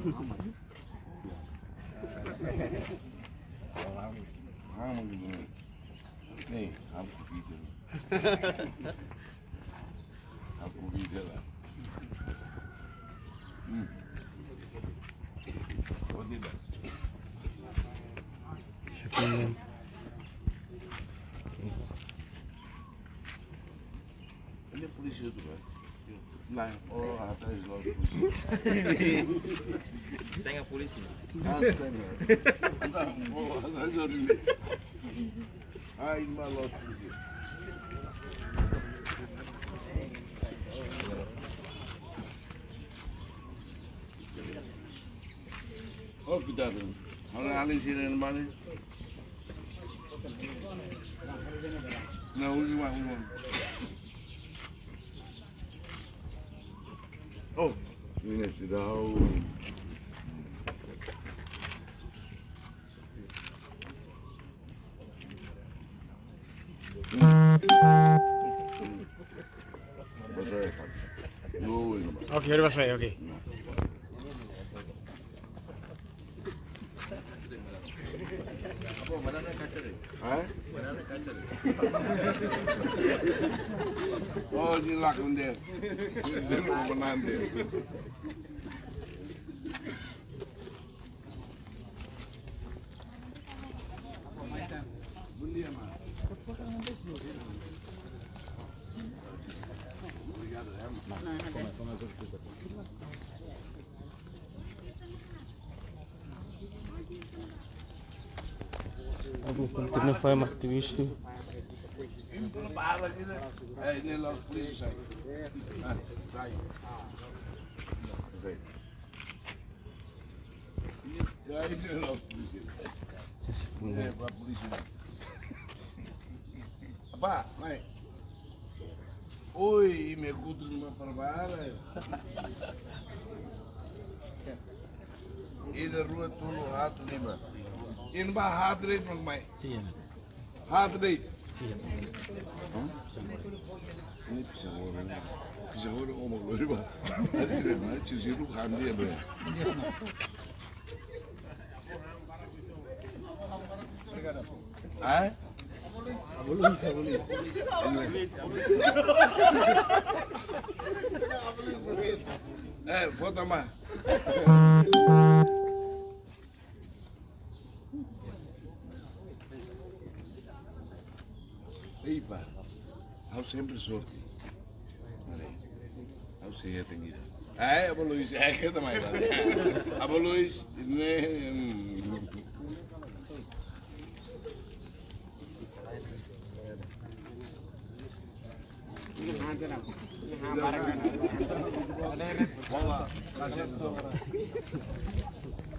Nih, aku video. Aku video lah. Oh tidak. Syukurin. Ini polisi itu kan? Nah, oh atas laut polisi. Tengah polisi. Astaga. Entah, oh atas sorry. Ini mah laut polisi. Oh kita tuh, alih sini mana? Nah, ulang. Oh, ini sudah tahu. Oke, udah selesai, oke. Oh, ini lakon dia. Dia mau menang dia. Beli apa? Aduh, kontennya file aktivis nih. Ini belum parah gitu. Ini laut polisi saya. Saya. Ya ini laut polisi. Ini Pak polisi. Apa, Mai? Oi, me gusto numa parvada. E da rua tudo rato lima. In ba haat reed mag Mai. Sim. Haat reed. Sim. Ini bisa orang omong lori ba. Ada sih mah, cici lu kandi ya bre. Ah? Boleh. Foto mah. Ipa, aku sempre sorte. Vale. Aku sei atendido. Abo Luis, que também. Abo Luis,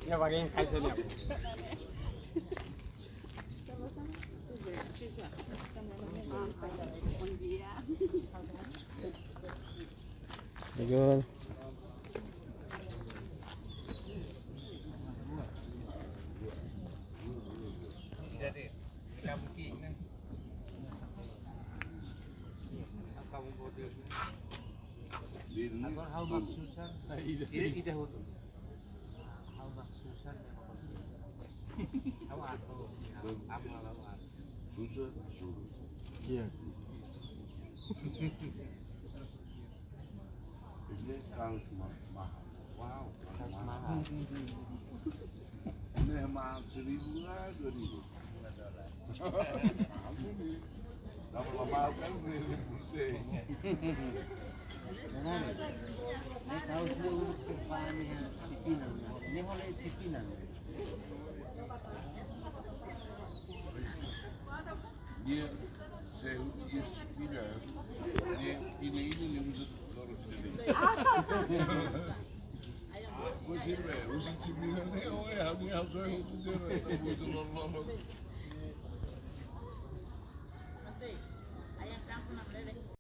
Ya pakai kaisa nih. Ayun. Jadi, kamu kini. Kamu bodoh. Agora hal maksusan. Ide hoto. Hal maksusan. Awak tu. Amal awak. Susah, suruh. Iya. Ini harus mahal. Wow, Harus mahal. Ini mahal 1.000 lah, 2.000. Aku nih, kalau mahal kan beli pusing. Ini tahu sih urut kepalanya pimpinan. Ini oleh pimpinan. Dia, saya tidak. Ini untuk lorong jadi. Gue sih, usi cibiran nih, oh ya, ini harus saya untuk dia, untuk lorong.